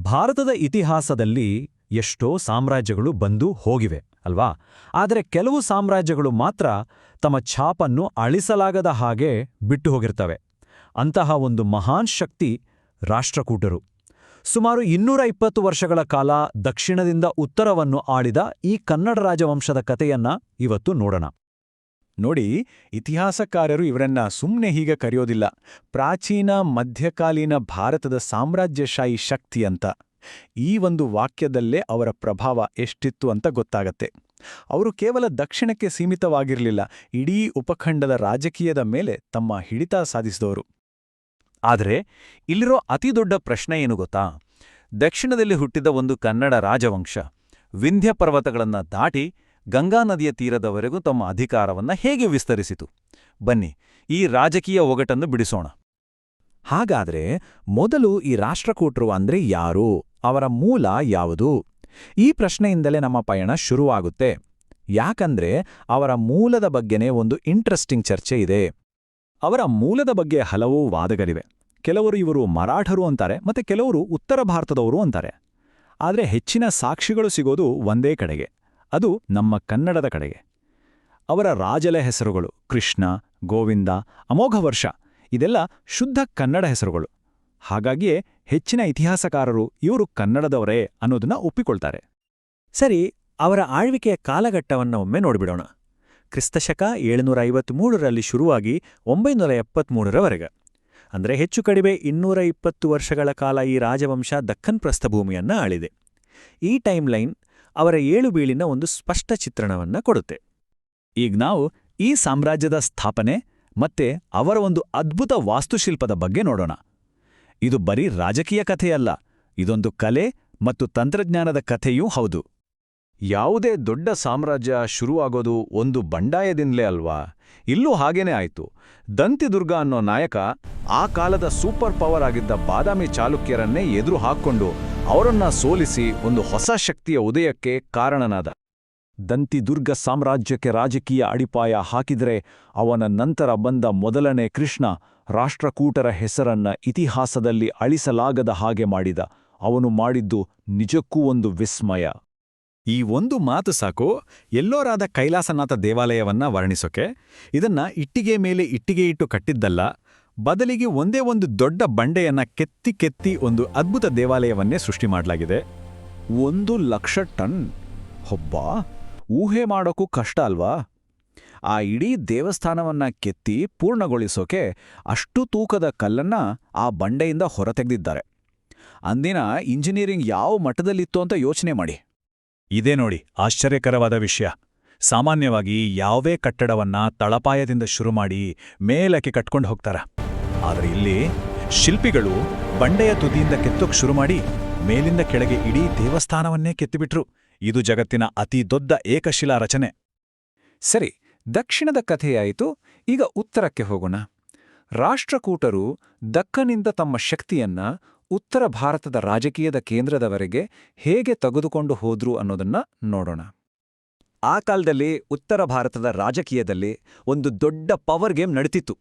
ಭಾರತದ ಇತಿಹಾಸದಲ್ಲಿ ಎಷ್ಟೋ ಸಾಮ್ರಾಜ್ಯಗಳು ಬಂದು ಹೋಗಿವೆ ಅಲ್ವಾ? ಆದರೆ ಕೆಲವು ಸಾಮ್ರಾಜ್ಯಗಳು ಮಾತ್ರ ತಮ್ಮ ಛಾಪನ್ನು ಅಳಿಸಲಾಗದ ಹಾಗೆ ಬಿಟ್ಟು ಹೋಗಿರ್ತವೆ. ಅಂತಹ ಒಂದು ಮಹಾನ್ ಶಕ್ತಿ ರಾಷ್ಟ್ರಕೂಟರು. ಸುಮಾರು 220 ವರ್ಷಗಳ ಕಾಲ ದಕ್ಷಿಣದಿಂದ ಉತ್ತರವನ್ನು ಆಳಿದ ಈ ಕನ್ನಡ ರಾಜವಂಶದ ಕಥೆಯನ್ನ ಇವತ್ತು ನೋಡೋಣ. ನೋಡಿ, ಇತಿಹಾಸಕಾರರು ಇವರನ್ನ ಸುಮ್ಮನೆ ಹೀಗೆ ಕರೆಯೋದಿಲ್ಲ. ಪ್ರಾಚೀನ ಮಧ್ಯಕಾಲೀನ ಭಾರತದ ಸಾಮ್ರಾಜ್ಯಶಾಹಿ ಶಕ್ತಿ ಅಂತ. ಈ ಒಂದು ವಾಕ್ಯದಲ್ಲೇ ಅವರ ಪ್ರಭಾವ ಎಷ್ಟಿತ್ತು ಅಂತ ಗೊತ್ತಾಗತ್ತೆ. ಅವರು ಕೇವಲ ದಕ್ಷಿಣಕ್ಕೆ ಸೀಮಿತವಾಗಿರಲಿಲ್ಲ, ಇಡೀ ಉಪಖಂಡದ ರಾಜಕೀಯದ ಮೇಲೆ ತಮ್ಮ ಹಿಡಿತ ಸಾಧಿಸಿದವರು. ಆದರೆ ಇಲ್ಲಿರೋ ಅತಿದೊಡ್ಡ ಪ್ರಶ್ನೆ ಏನು ಗೊತ್ತಾ? ದಕ್ಷಿಣದಲ್ಲಿ ಹುಟ್ಟಿದ ಒಂದು ಕನ್ನಡ ರಾಜವಂಶ ವಿಂಧ್ಯ ಪರ್ವತಗಳನ್ನು ದಾಟಿ ಗಂಗಾ ನದಿಯ ತೀರದವರೆಗೂ ತಮ್ಮ ಅಧಿಕಾರವನ್ನ ಹೇಗೆ ವಿಸ್ತರಿಸಿತು? ಬನ್ನಿ, ಈ ರಾಜಕೀಯ ಒಗಟನ್ನು ಬಿಡಿಸೋಣ. ಹಾಗಾದ್ರೆ ಮೊದಲು ಈ ರಾಷ್ಟ್ರಕೂಟರು ಅಂದ್ರೆ ಯಾರು? ಅವರ ಮೂಲ ಯಾವುದು? ಈ ಪ್ರಶ್ನೆಯಿಂದಲೇ ನಮ್ಮ ಪಯಣ ಶುರುವಾಗುತ್ತೆ. ಯಾಕಂದ್ರೆ ಅವರ ಮೂಲದ ಬಗ್ಗೆನೇ ಒಂದು ಇಂಟ್ರೆಸ್ಟಿಂಗ್ ಚರ್ಚೆ ಇದೆ. ಅವರ ಮೂಲದ ಬಗ್ಗೆ ಹಲವು ವಾದಗಳಿವೆ. ಕೆಲವರು ಇವರು ಮರಾಠರು ಅಂತಾರೆ, ಮತ್ತೆ ಕೆಲವರು ಉತ್ತರ ಭಾರತದವರು ಅಂತಾರೆ. ಆದರೆ ಹೆಚ್ಚಿನ ಸಾಕ್ಷಿಗಳು ಸಿಗೋದು ಒಂದೇ ಕಡೆಗೆ, ಅದು ನಮ್ಮ ಕನ್ನಡದ ಕಡೆಗೆ. ಅವರ ರಾಜಲ ಹೆಸರುಗಳು ಕೃಷ್ಣ, ಗೋವಿಂದ, ಅಮೋಘವರ್ಷ ಇದೆಲ್ಲ ಶುದ್ಧ ಕನ್ನಡ ಹೆಸರುಗಳು. ಹಾಗಾಗಿಯೇ ಹೆಚ್ಚಿನ ಇತಿಹಾಸಕಾರರು ಇವರು ಕನ್ನಡದವರೇ ಅನ್ನೋದನ್ನ ಒಪ್ಪಿಕೊಳ್ತಾರೆ. ಸರಿ, ಅವರ ಆಳ್ವಿಕೆಯ ಕಾಲಘಟ್ಟವನ್ನು ಒಮ್ಮೆ ನೋಡಿಬಿಡೋಣ. ಕ್ರಿಸ್ತಶಕ 753ರಲ್ಲಿ ಶುರುವಾಗಿ 973ರವರೆಗೆ, ಅಂದರೆ ಹೆಚ್ಚು ಕಡಿಮೆ 220 ವರ್ಷಗಳ ಕಾಲ ಈ ರಾಜವಂಶ ದಕ್ಕನ್ ಪ್ರಸ್ಥಭೂಮಿಯನ್ನ ಆಳಿದೆ. ಈ ಟೈಮ್ಲೈನ್ ಅವರ ಏಳುಬೀಳಿನ ಒಂದು ಸ್ಪಷ್ಟ ಚಿತ್ರಣವನ್ನ ಕೊಡುತ್ತೆ. ಈಗ ನಾವು ಈ ಸಾಮ್ರಾಜ್ಯದ ಸ್ಥಾಪನೆ ಮತ್ತೆ ಅವರ ಒಂದು ಅದ್ಭುತ ವಾಸ್ತುಶಿಲ್ಪದ ಬಗ್ಗೆ ನೋಡೋಣ. ಇದು ಬರೀ ರಾಜಕೀಯ ಕಥೆಯಲ್ಲ, ಇದೊಂದು ಕಲೆ ಮತ್ತು ತಂತ್ರಜ್ಞಾನದ ಕಥೆಯೂ ಹೌದು. ಯಾವುದೇ ದೊಡ್ಡ ಸಾಮ್ರಾಜ್ಯ ಶುರುವಾಗೋದು ಒಂದು ಬಂಡಾಯದಿಂದಲೇ ಅಲ್ವಾ? ಇಲ್ಲೂ ಹಾಗೇನೇ ಆಯ್ತು. ದಂತಿದುರ್ಗ ಅನ್ನೋ ನಾಯಕ ಆ ಕಾಲದ ಸೂಪರ್ ಪವರ್ ಆಗಿದ್ದ ಬಾದಾಮಿ ಚಾಲುಕ್ಯರನ್ನೇ ಎದುರು ಹಾಕ್ಕೊಂಡು ಅವರನ್ನ ಸೋಲಿಸಿ ಒಂದು ಹೊಸ ಶಕ್ತಿಯ ಉದಯಕ್ಕೆ ಕಾರಣನಾದ. ದಂತಿದುರ್ಗ ಸಾಮ್ರಾಜ್ಯಕ್ಕೆ ರಾಜಕೀಯ ಅಡಿಪಾಯ ಹಾಕಿದರೆ ಅವನ ನಂತರ ಬಂದ ಮೊದಲನೇ ಕೃಷ್ಣ ರಾಷ್ಟ್ರಕೂಟರ ಹೆಸರನ್ನ ಇತಿಹಾಸದಲ್ಲಿ ಅಳಿಸಲಾಗದ ಹಾಗೆ ಮಾಡಿದ. ಅವನು ಮಾಡಿದ್ದು ನಿಜಕ್ಕೂ ಒಂದು ವಿಸ್ಮಯ. ಈ ಒಂದು ಮಾತು ಸಾಕು ಎಲ್ಲೋರಾದ ಕೈಲಾಸನಾಥ ದೇವಾಲಯವನ್ನ ವರ್ಣಿಸೋಕೆ. ಇದನ್ನ ಇಟ್ಟಿಗೆ ಮೇಲೆ ಇಟ್ಟಿಗೆ ಇಟ್ಟು ಕಟ್ಟಿದ್ದಲ್ಲ, ಬದಲಿಗೆ ಒಂದೇ ಒಂದು ದೊಡ್ಡ ಬಂಡೆಯನ್ನ ಕೆತ್ತಿ ಕೆತ್ತಿ ಒಂದು ಅದ್ಭುತ ದೇವಾಲಯವನ್ನೇ ಸೃಷ್ಟಿ ಮಾಡಲಾಗಿದೆ. 1,00,000 ಟನ್! ಹೊಬ್ಬಾ, ಊಹೆ ಮಾಡೋಕ್ಕೂ ಕಷ್ಟ ಅಲ್ವಾ? ಆ ಇಡೀ ದೇವಸ್ಥಾನವನ್ನ ಕೆತ್ತಿ ಪೂರ್ಣಗೊಳಿಸೋಕೆ ಅಷ್ಟು ತೂಕದ ಕಲ್ಲನ್ನ ಆ ಬಂಡೆಯಿಂದ ಹೊರತೆಗೆದಿದ್ದಾರೆ. ಅಂದಿನ ಇಂಜಿನಿಯರಿಂಗ್ ಯಾವ ಮಟ್ಟದಲ್ಲಿತ್ತು ಅಂತ ಯೋಚನೆ ಮಾಡಿ. ಇದೇ ನೋಡಿ ಆಶ್ಚರ್ಯಕರವಾದ ವಿಷಯ. ಸಾಮಾನ್ಯವಾಗಿ ಯಾವೇ ಕಟ್ಟಡವನ್ನ ತಳಪಾಯದಿಂದ ಶುರು ಮಾಡಿ ಮೇಲಕ್ಕೆ ಕಟ್ಕೊಂಡು ಹೋಗ್ತಾರ. ಆದರೆ ಇಲ್ಲಿ ಶಿಲ್ಪಿಗಳು ಬಂಡೆಯ ತುದಿಯಿಂದ ಕೆತ್ತೋಕ್ ಶುರು ಮಾಡಿ ಮೇಲಿಂದ ಕೆಳಗೆ ಇಡೀ ದೇವಸ್ಥಾನವನ್ನೇ ಕೆತ್ತಿಬಿಟ್ರು. ಇದು ಜಗತ್ತಿನ ಅತಿ ದೊಡ್ಡ ಏಕಶಿಲಾ ರಚನೆ. ಸರಿ, ದಕ್ಷಿಣದ ಕಥೆಯಾಯಿತು. ಈಗ ಉತ್ತರಕ್ಕೆ ಹೋಗೋಣ. ರಾಷ್ಟ್ರಕೂಟರು ದಕ್ಕನಿಂದ ತಮ್ಮ ಶಕ್ತಿಯನ್ನ ಉತ್ತರ ಭಾರತದ ರಾಜಕೀಯದ ಕೇಂದ್ರದವರೆಗೆ ಹೇಗೆ ತೆಗೆದುಕೊಂಡು ಹೋದ್ರು ಅನ್ನೋದನ್ನ ನೋಡೋಣ. ಆ ಕಾಲದಲ್ಲಿ ಉತ್ತರ ಭಾರತದ ರಾಜಕೀಯದಲ್ಲಿ ಒಂದು ದೊಡ್ಡ ಪವರ್ ಗೇಮ್ ನಡೀತಿತ್ತು.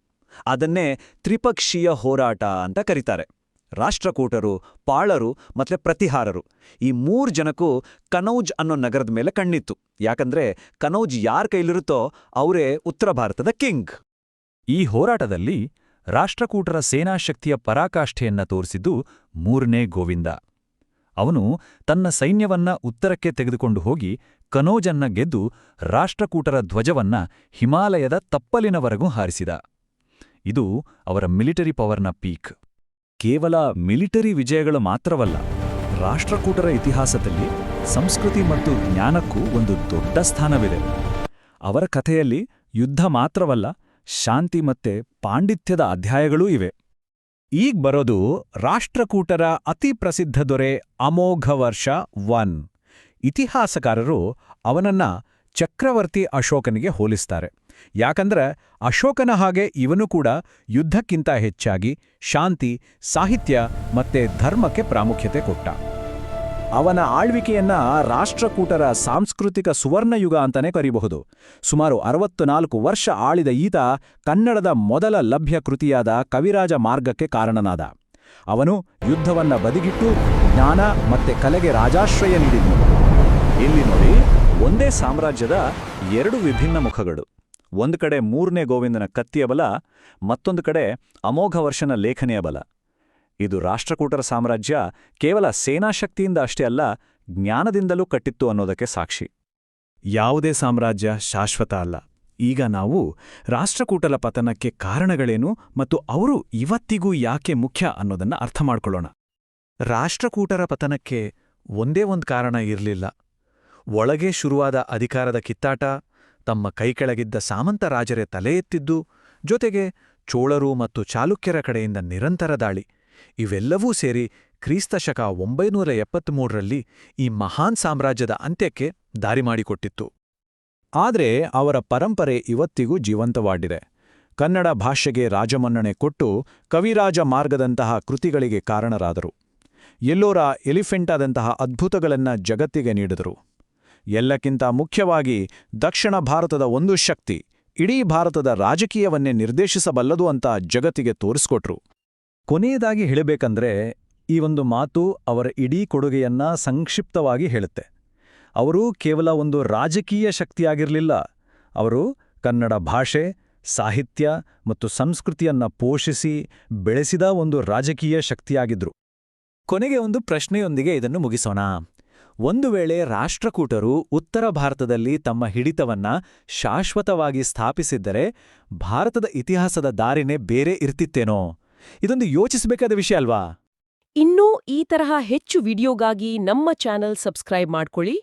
ಅದನ್ನೇ ತ್ರಿಪಕ್ಷೀಯ ಹೋರಾಟ ಅಂತ ಕರೀತಾರೆ. ರಾಷ್ಟ್ರಕೂಟರು, ಪಾಳರು ಮತ್ತೆ ಪ್ರತಿಹಾರರು, ಈ 3 ಜನಕ್ಕೂ ಕನೌಜ್ ಅನ್ನೋ ನಗರದ ಮೇಲೆ ಕಣ್ಣಿತ್ತು. ಯಾಕಂದ್ರೆ ಕನೌಜ್ ಯಾರ ಕೈಲಿರುತ್ತೋ ಅವರೇ ಉತ್ತರ ಭಾರತದ ಕಿಂಗ್. ಈ ಹೋರಾಟದಲ್ಲಿ ರಾಷ್ಟ್ರಕೂಟರ ಸೇನಾಶಕ್ತಿಯ ಪರಾಕಾಷ್ಠೆಯನ್ನ ತೋರಿಸಿದ್ದು 3ನೇ ಗೋವಿಂದ. ಅವನು ತನ್ನ ಸೈನ್ಯವನ್ನ ಉತ್ತರಕ್ಕೆ ತೆಗೆದುಕೊಂಡು ಹೋಗಿ ಕನೌಜನ್ನ ಗೆದ್ದು ರಾಷ್ಟ್ರಕೂಟರ ಧ್ವಜವನ್ನ ಹಿಮಾಲಯದ ತಪ್ಪಲಿನವರೆಗೂ ಹಾರಿಸಿದ. ಇದು ಅವರ ಮಿಲಿಟರಿ ಪವರ್ನ ಪೀಕ್. ಕೇವಲ ಮಿಲಿಟರಿ ವಿಜಯಗಳು ಮಾತ್ರವಲ್ಲ, ರಾಷ್ಟ್ರಕೂಟರ ಇತಿಹಾಸದಲ್ಲಿ ಸಂಸ್ಕೃತಿ ಮತ್ತು ಜ್ಞಾನಕ್ಕೂ ಒಂದು ದೊಡ್ಡ ಸ್ಥಾನವಿದೆ. ಅವರ ಕಥೆಯಲ್ಲಿ ಯುದ್ಧ ಮಾತ್ರವಲ್ಲ, ಶಾಂತಿ ಮತ್ತೆ ಪಾಂಡಿತ್ಯದ ಅಧ್ಯಾಯಗಳೂ ಇವೆ. ಈಗ ಬರೋದು ರಾಷ್ಟ್ರಕೂಟರ ಅತಿ ಪ್ರಸಿದ್ಧ ದೊರೆ ಅಮೋಘವರ್ಷ 1. ಇತಿಹಾಸಕಾರರು ಅವನನ್ನ ಚಕ್ರವರ್ತಿ ಅಶೋಕನಿಗೆ ಹೋಲಿಸ್ತಾರೆ. ಯಾಕಂದ್ರೆ ಅಶೋಕನ ಹಾಗೆ ಇವನು ಕೂಡ ಯುದ್ಧಕ್ಕಿಂತ ಹೆಚ್ಚಾಗಿ ಶಾಂತಿ, ಸಾಹಿತ್ಯ ಮತ್ತೆ ಧರ್ಮಕ್ಕೆ ಪ್ರಾಮುಖ್ಯತೆ ಕೊಟ್ಟ. ಅವನ ಆಳ್ವಿಕೆಯನ್ನ ರಾಷ್ಟ್ರಕೂಟರ ಸಾಂಸ್ಕೃತಿಕ ಸುವರ್ಣಯುಗ ಅಂತಾನೆ ಕರೀಬಹುದು. ಸುಮಾರು 64 ವರ್ಷ ಆಳಿದ ಈತ ಕನ್ನಡದ ಮೊದಲ ಲಭ್ಯ ಕೃತಿಯಾದ ಕವಿರಾಜ ಮಾರ್ಗಕ್ಕೆ ಕಾರಣನಾದ. ಅವನು ಯುದ್ಧವನ್ನ ಬದಿಗಿಟ್ಟು ಜ್ಞಾನ ಮತ್ತೆ ಕಲೆಗೆ ರಾಜಾಶ್ರಯ ನೀಡಿದ್ನು. ಇಲ್ಲಿ ನೋಡಿ, ಒಂದೇ ಸಾಮ್ರಾಜ್ಯದ ಎರಡು ವಿಭಿನ್ನ ಮುಖಗಳು. ಒಂದು ಕಡೆ ಮೂರನೇ ಗೋವಿಂದನ ಕತ್ತಿಯ ಬಲ, ಮತ್ತೊಂದು ಕಡೆ ಅಮೋಘವರ್ಷನ ಲೇಖನೆಯ ಬಲ. ಇದು ರಾಷ್ಟ್ರಕೂಟರ ಸಾಮ್ರಾಜ್ಯ ಕೇವಲ ಸೇನಾಶಕ್ತಿಯಿಂದ ಅಷ್ಟೇ ಅಲ್ಲ, ಜ್ಞಾನದಿಂದಲೂ ಕಟ್ಟಿತ್ತು ಅನ್ನೋದಕ್ಕೆ ಸಾಕ್ಷಿ. ಯಾವುದೇ ಸಾಮ್ರಾಜ್ಯ ಶಾಶ್ವತ ಅಲ್ಲ. ಈಗ ನಾವು ರಾಷ್ಟ್ರಕೂಟರ ಪತನಕ್ಕೆ ಕಾರಣಗಳೇನು ಮತ್ತು ಅವರು ಇವತ್ತಿಗೂ ಯಾಕೆ ಮುಖ್ಯ ಅನ್ನೋದನ್ನ ಅರ್ಥ ಮಾಡ್ಕೊಳ್ಳೋಣ. ರಾಷ್ಟ್ರಕೂಟರ ಪತನಕ್ಕೆ ಒಂದೇ ಒಂದು ಕಾರಣ ಇರಲಿಲ್ಲ. ಒಳಗೆ ಶುರುವಾದ ಅಧಿಕಾರದ ಕಿತ್ತಾಟ, ತಮ್ಮ ಕೈಕೆಳಗಿದ್ದ ಸಾಮಂತ ರಾಜರೇ ತಲೆ ಎತ್ತಿದ್ದು, ಜೊತೆಗೆ ಚೋಳರು ಮತ್ತು ಚಾಲುಕ್ಯರ ಕಡೆಯಿಂದ ನಿರಂತರ ದಾಳಿ, ಇವೆಲ್ಲವೂ ಸೇರಿ ಕ್ರಿಸ್ತಶಕ 973ರಲ್ಲಿ ಈ ಮಹಾನ್ ಸಾಮ್ರಾಜ್ಯದ ಅಂತ್ಯಕ್ಕೆ ದಾರಿ ಮಾಡಿಕೊಟ್ಟಿತ್ತು. ಆದರೆ ಅವರ ಪರಂಪರೆ ಇವತ್ತಿಗೂ ಜೀವಂತವಾಗಿದೆ. ಕನ್ನಡ ಭಾಷೆಗೆ ರಾಜಮನ್ನಣೆ ಕೊಟ್ಟು ಕವಿರಾಜ ಮಾರ್ಗದಂತಹ ಕೃತಿಗಳಿಗೆ ಕಾರಣರಾದರು. ಎಲ್ಲೋರ ಎಲಿಫೆಂಟಾದಂತಹ ಅದ್ಭುತಗಳನ್ನ ಜಗತ್ತಿಗೆ ನೀಡಿದರು. ಎಲ್ಲಕ್ಕಿಂತ ಮುಖ್ಯವಾಗಿ ದಕ್ಷಿಣ ಭಾರತದ ಒಂದು ಶಕ್ತಿ ಇಡೀ ಭಾರತದ ರಾಜಕೀಯವನ್ನೇ ನಿರ್ದೇಶಿಸಬಲ್ಲದು ಅಂತ ಜಗತ್ತಿಗೆ ತೋರಿಸ್ಕೊಟ್ರು. ಕೊನೆಯದಾಗಿ ಹೇಳಬೇಕಂದ್ರೆ, ಈ ಒಂದು ಮಾತು ಅವರ ಇಡೀ ಕೊಡುಗೆಯನ್ನ ಸಂಕ್ಷಿಪ್ತವಾಗಿ ಹೇಳುತ್ತೆ. ಅವರು ಕೇವಲ ಒಂದು ರಾಜಕೀಯ ಶಕ್ತಿಯಾಗಿರಲಿಲ್ಲ, ಅವರು ಕನ್ನಡ ಭಾಷೆ, ಸಾಹಿತ್ಯ ಮತ್ತು ಸಂಸ್ಕೃತಿಯನ್ನ ಪೋಷಿಸಿ ಬೆಳೆಸಿದ ಒಂದು ರಾಜಕೀಯ ಶಕ್ತಿಯಾಗಿದ್ರು. ಕೊನೆಗೆ ಒಂದು ಪ್ರಶ್ನೆಯೊಂದಿಗೆ ಇದನ್ನು ಮುಗಿಸೋಣ. ಒಂದು ವೇಳೆ ರಾಷ್ಟ್ರಕೂಟರು ಉತ್ತರ ಭಾರತದಲ್ಲಿ ತಮ್ಮ ಹಿಡಿತವನ್ನ ಶಾಶ್ವತವಾಗಿ ಸ್ಥಾಪಿಸಿದ್ದರೆ ಭಾರತದ ಇತಿಹಾಸದ ದಾರಿನೇ ಬೇರೆ ಇರ್ತಿತ್ತೇನೋ? ಇದೊಂದು ಯೋಚಿಸಬೇಕಾದ ವಿಷಯ ಅಲ್ವಾ? ಇನ್ನೂ ಈ ತರಹ ಹೆಚ್ಚು ವಿಡಿಯೋಗಾಗಿ ನಮ್ಮ ಚಾನೆಲ್ ಸಬ್ಸ್ಕ್ರೈಬ್ ಮಾಡ್ಕೊಳ್ಳಿ.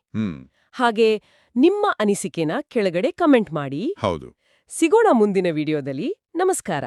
ಹಾಗೆ ನಿಮ್ಮ ಅನಿಸಿಕೆನ ಕೆಳಗಡೆ ಕಮೆಂಟ್ ಮಾಡಿ. ಹೌದು. ಸಿಗೋಣ ಮುಂದಿನ ವಿಡಿಯೋದಲ್ಲಿ. ನಮಸ್ಕಾರ.